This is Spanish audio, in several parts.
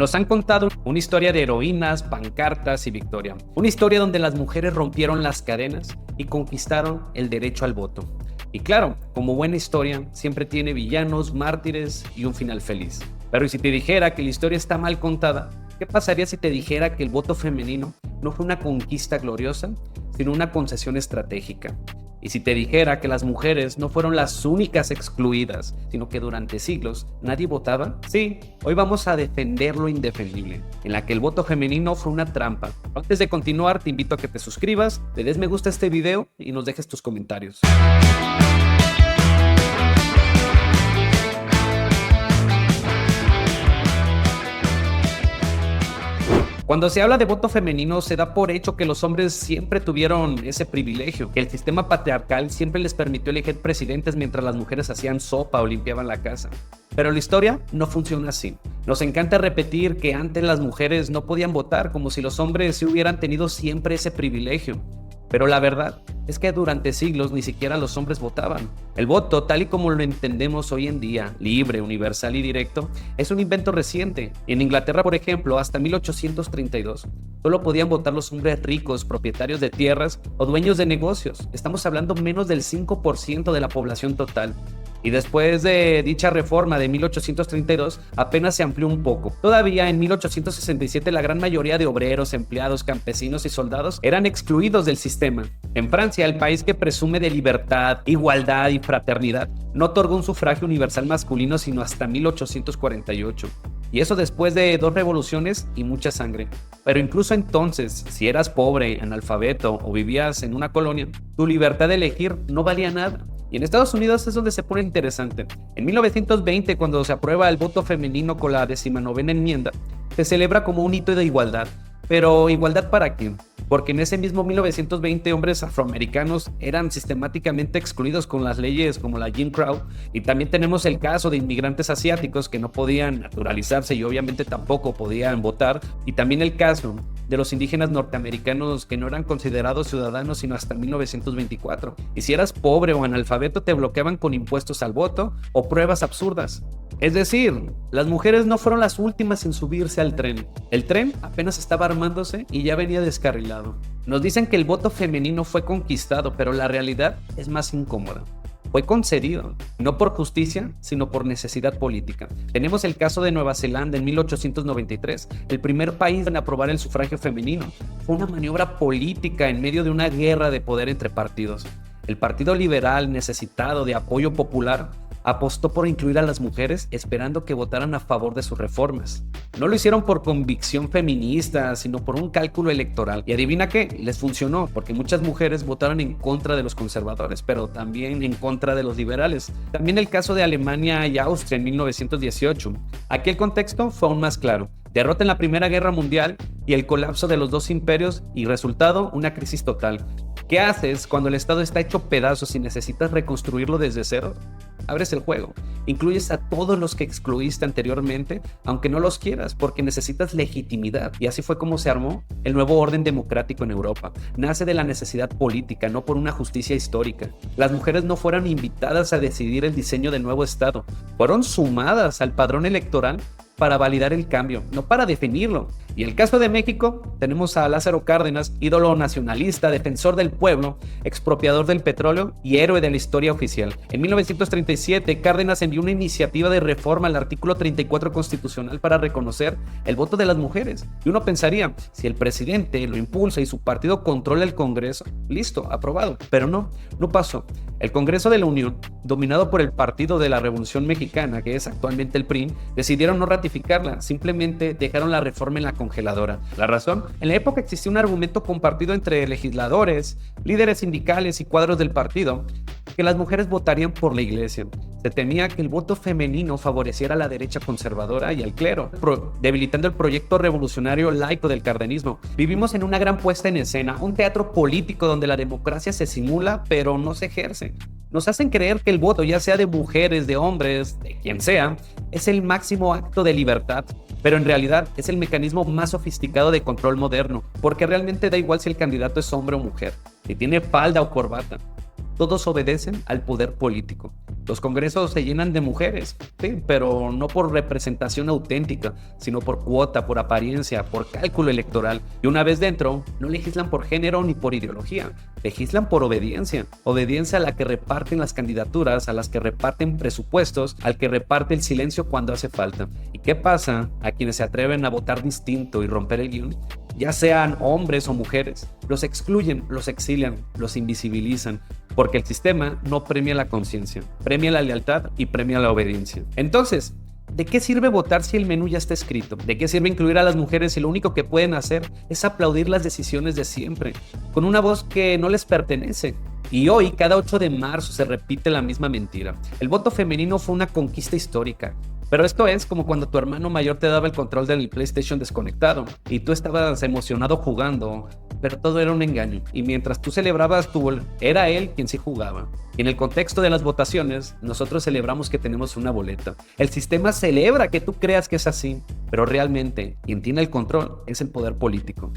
Nos han contado una historia de heroínas, pancartas y victoria. Una historia donde las mujeres rompieron las cadenas y conquistaron el derecho al voto. Y claro, como buena historia, siempre tiene villanos, mártires y un final feliz. Pero ¿y si te dijera que la historia está mal contada? ¿Qué pasaría si te dijera que el voto femenino no fue una conquista gloriosa, sino una concesión estratégica? Y si te dijera que las mujeres no fueron las únicas excluidas, sino que durante siglos nadie votaba, sí, hoy vamos a defender lo indefendible, en la que el voto femenino fue una trampa. Antes de continuar, te invito a que te suscribas, le des me gusta a este video y nos dejes tus comentarios. Cuando se habla de voto femenino, se da por hecho que los hombres siempre tuvieron ese privilegio, que el sistema patriarcal siempre les permitió elegir presidentes mientras las mujeres hacían sopa o limpiaban la casa. Pero la historia no funciona así. Nos encanta repetir que antes las mujeres no podían votar, como si los hombres sí hubieran tenido siempre ese privilegio. Pero la verdad es que durante siglos ni siquiera los hombres votaban. El voto, tal y como lo entendemos hoy en día, libre, universal y directo, es un invento reciente. En Inglaterra, por ejemplo, hasta 1832, solo podían votar los hombres ricos, propietarios de tierras o dueños de negocios. Estamos hablando menos del 5% de la población total. Y después de dicha reforma de 1832, apenas se amplió un poco. Todavía en 1867 la gran mayoría de obreros, empleados, campesinos y soldados eran excluidos del sistema. En Francia, el país que presume de libertad, igualdad y fraternidad, no otorgó un sufragio universal masculino sino hasta 1848. Y eso después de 2 revoluciones y mucha sangre. Pero incluso entonces, si eras pobre, analfabeto o vivías en una colonia, tu libertad de elegir no valía nada. Y en Estados Unidos es donde se pone interesante. En 1920, cuando se aprueba el voto femenino con la 19ª enmienda, se celebra como un hito de igualdad. Pero ¿igualdad para qué? Porque en ese mismo 1920 hombres afroamericanos eran sistemáticamente excluidos con las leyes como la Jim Crow, y también tenemos el caso de inmigrantes asiáticos que no podían naturalizarse y obviamente tampoco podían votar, y también el caso de los indígenas norteamericanos que no eran considerados ciudadanos sino hasta 1924. Y si eras pobre o analfabeto te bloqueaban con impuestos al voto o pruebas absurdas. Es decir, las mujeres no fueron las últimas en subirse al tren. El tren apenas estaba armándose y ya venía descarrilado. Nos dicen que el voto femenino fue conquistado, pero la realidad es más incómoda. Fue concedido, no por justicia, sino por necesidad política. Tenemos el caso de Nueva Zelanda en 1893, el primer país en aprobar el sufragio femenino. Fue una maniobra política en medio de una guerra de poder entre partidos. El Partido Liberal, necesitado de apoyo popular, apostó por incluir a las mujeres esperando que votaran a favor de sus reformas. No lo hicieron por convicción feminista, sino por un cálculo electoral. Y adivina qué, les funcionó, porque muchas mujeres votaron en contra de los conservadores, pero también en contra de los liberales. También el caso de Alemania y Austria en 1918. Aquí el contexto fue aún más claro. Derrota en la Primera Guerra Mundial y el colapso de los 2 imperios y resultado, una crisis total. ¿Qué haces cuando el Estado está hecho pedazos y necesitas reconstruirlo desde cero? Abres el juego, incluyes a todos los que excluiste anteriormente, aunque no los quieras, porque necesitas legitimidad. Y así fue como se armó el nuevo orden democrático en Europa. Nace de la necesidad política, no por una justicia histórica. Las mujeres no fueron invitadas a decidir el diseño del nuevo Estado, fueron sumadas al padrón electoral para validar el cambio, no para definirlo. Y el caso de México, tenemos a Lázaro Cárdenas, ídolo nacionalista, defensor del pueblo, expropiador del petróleo y héroe de la historia oficial. En 1937, Cárdenas envió una iniciativa de reforma al artículo 34 constitucional para reconocer el voto de las mujeres. Y uno pensaría, si el presidente lo impulsa y su partido controla el Congreso, listo, aprobado. Pero no pasó. El Congreso de la Unión, dominado por el Partido de la Revolución Mexicana, que es actualmente el PRI, decidieron no ratificarla, simplemente dejaron la reforma en la congeladora. ¿La razón? En la época existía un argumento compartido entre legisladores, líderes sindicales y cuadros del partido, que las mujeres votarían por la iglesia. Se temía que el voto femenino favoreciera a la derecha conservadora y al clero, debilitando el proyecto revolucionario laico del cardenismo. Vivimos en una gran puesta en escena, un teatro político donde la democracia se simula pero no se ejerce. Nos hacen creer que el voto, ya sea de mujeres, de hombres, de quien sea, es el máximo acto de libertad, pero en realidad es el mecanismo más sofisticado de control moderno, porque realmente da igual si el candidato es hombre o mujer, si tiene falda o corbata. todos obedecen al poder político. Los congresos se llenan de mujeres, sí, pero no por representación auténtica, sino por cuota, por apariencia, por cálculo electoral. Y una vez dentro, no legislan por género ni por ideología, legislan por obediencia. Obediencia a la que reparten las candidaturas, a las que reparten presupuestos, al que reparte el silencio cuando hace falta. ¿Y qué pasa a quienes se atreven a votar distinto y romper el guión? Ya sean hombres o mujeres, los excluyen, los exilian, los invisibilizan, porque el sistema no premia la conciencia, premia la lealtad y premia la obediencia. Entonces, ¿de qué sirve votar si el menú ya está escrito? ¿De qué sirve incluir a las mujeres si lo único que pueden hacer es aplaudir las decisiones de siempre, con una voz que no les pertenece? Y hoy, cada 8 de marzo, se repite la misma mentira. El voto femenino fue una conquista histórica. Pero esto es como cuando tu hermano mayor te daba el control del PlayStation desconectado y tú estabas emocionado jugando, pero todo era un engaño. Y mientras tú celebrabas tu gol, era él quien sí jugaba. Y en el contexto de las votaciones, nosotros celebramos que tenemos una boleta. El sistema celebra que tú creas que es así, pero realmente quien tiene el control es el poder político.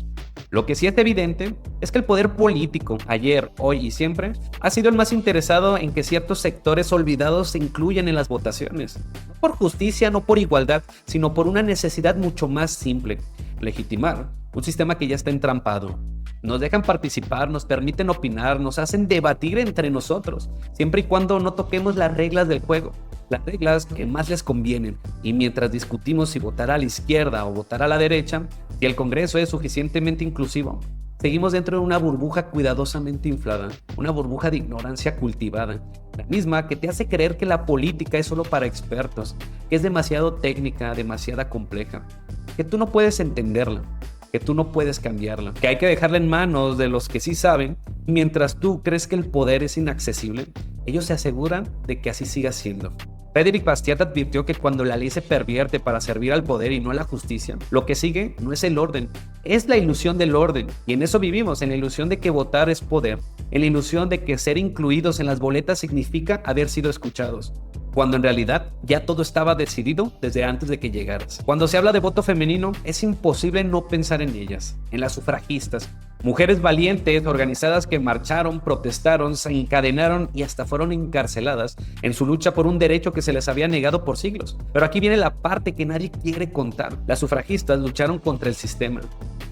Lo que sí es evidente es que el poder político, ayer, hoy y siempre, ha sido el más interesado en que ciertos sectores olvidados se incluyan en las votaciones. No por justicia, no por igualdad, sino por una necesidad mucho más simple: legitimar un sistema que ya está entrampado. Nos dejan participar, nos permiten opinar, nos hacen debatir entre nosotros, siempre y cuando no toquemos las reglas del juego, las reglas que más les convienen. Y mientras discutimos si votar a la izquierda o votar a la derecha, si el Congreso es suficientemente inclusivo, seguimos dentro de una burbuja cuidadosamente inflada, una burbuja de ignorancia cultivada, la misma que te hace creer que la política es solo para expertos, que es demasiado técnica, demasiada compleja, que tú no puedes entenderla, que tú no puedes cambiarla, que hay que dejarla en manos de los que sí saben. Mientras tú crees que el poder es inaccesible, ellos se aseguran de que así siga siendo. Frédéric Bastiat advirtió que cuando la ley se pervierte para servir al poder y no a la justicia, lo que sigue no es el orden, es la ilusión del orden. Y en eso vivimos, en la ilusión de que votar es poder, en la ilusión de que ser incluidos en las boletas significa haber sido escuchados, cuando en realidad ya todo estaba decidido desde antes de que llegaras. Cuando se habla de voto femenino, es imposible no pensar en ellas, en las sufragistas, mujeres valientes, organizadas que marcharon, protestaron, se encadenaron y hasta fueron encarceladas en su lucha por un derecho que se les había negado por siglos. Pero aquí viene la parte que nadie quiere contar. Las sufragistas lucharon contra el sistema,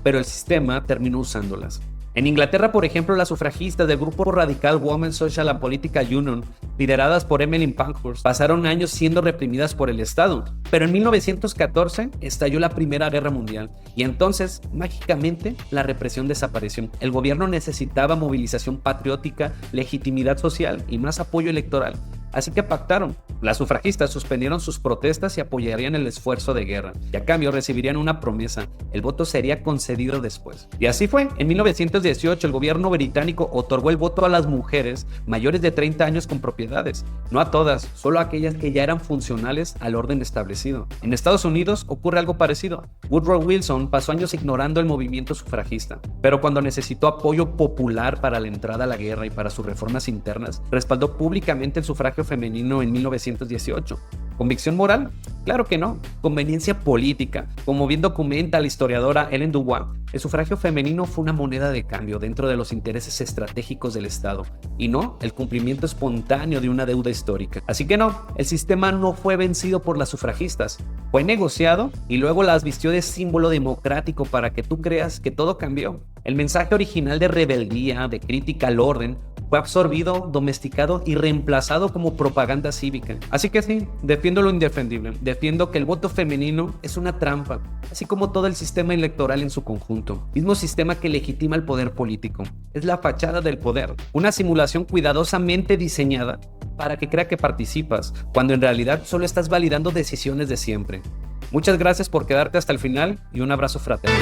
pero el sistema terminó usándolas. En Inglaterra, por ejemplo, las sufragistas del grupo radical Women's Social and Political Union, lideradas por Emmeline Pankhurst, pasaron años siendo reprimidas por el Estado. Pero en 1914 estalló la Primera Guerra Mundial y entonces, mágicamente, la represión desapareció. El gobierno necesitaba movilización patriótica, legitimidad social y más apoyo electoral. Así que pactaron. Las sufragistas suspendieron sus protestas y apoyarían el esfuerzo de guerra. Y a cambio recibirían una promesa: el voto sería concedido después. Y así fue. En 1918 el gobierno británico otorgó el voto a las mujeres mayores de 30 años con propiedades. No a todas, solo a aquellas que ya eran funcionales al orden establecido. En Estados Unidos ocurre algo parecido. Woodrow Wilson pasó años ignorando el movimiento sufragista, pero cuando necesitó apoyo popular para la entrada a la guerra y para sus reformas internas, respaldó públicamente el sufragio femenino en 1918. ¿Convicción moral? Claro que no. Conveniencia política. Como bien documenta la historiadora Ellen Dubois, el sufragio femenino fue una moneda de cambio dentro de los intereses estratégicos del Estado y no el cumplimiento espontáneo de una deuda histórica. Así que no, el sistema no fue vencido por las sufragistas, fue negociado y luego las vistió de símbolo democrático para que tú creas que todo cambió. El mensaje original de rebeldía, de crítica al orden, fue absorbido, domesticado y reemplazado como propaganda cívica. Así que sí, defiendo lo indefendible. Defiendo que el voto femenino es una trampa, así como todo el sistema electoral en su conjunto. Mismo sistema que legitima el poder político. Es la fachada del poder, una simulación cuidadosamente diseñada para que crea que participas, cuando en realidad solo estás validando decisiones de siempre. Muchas gracias por quedarte hasta el final y un abrazo fraterno.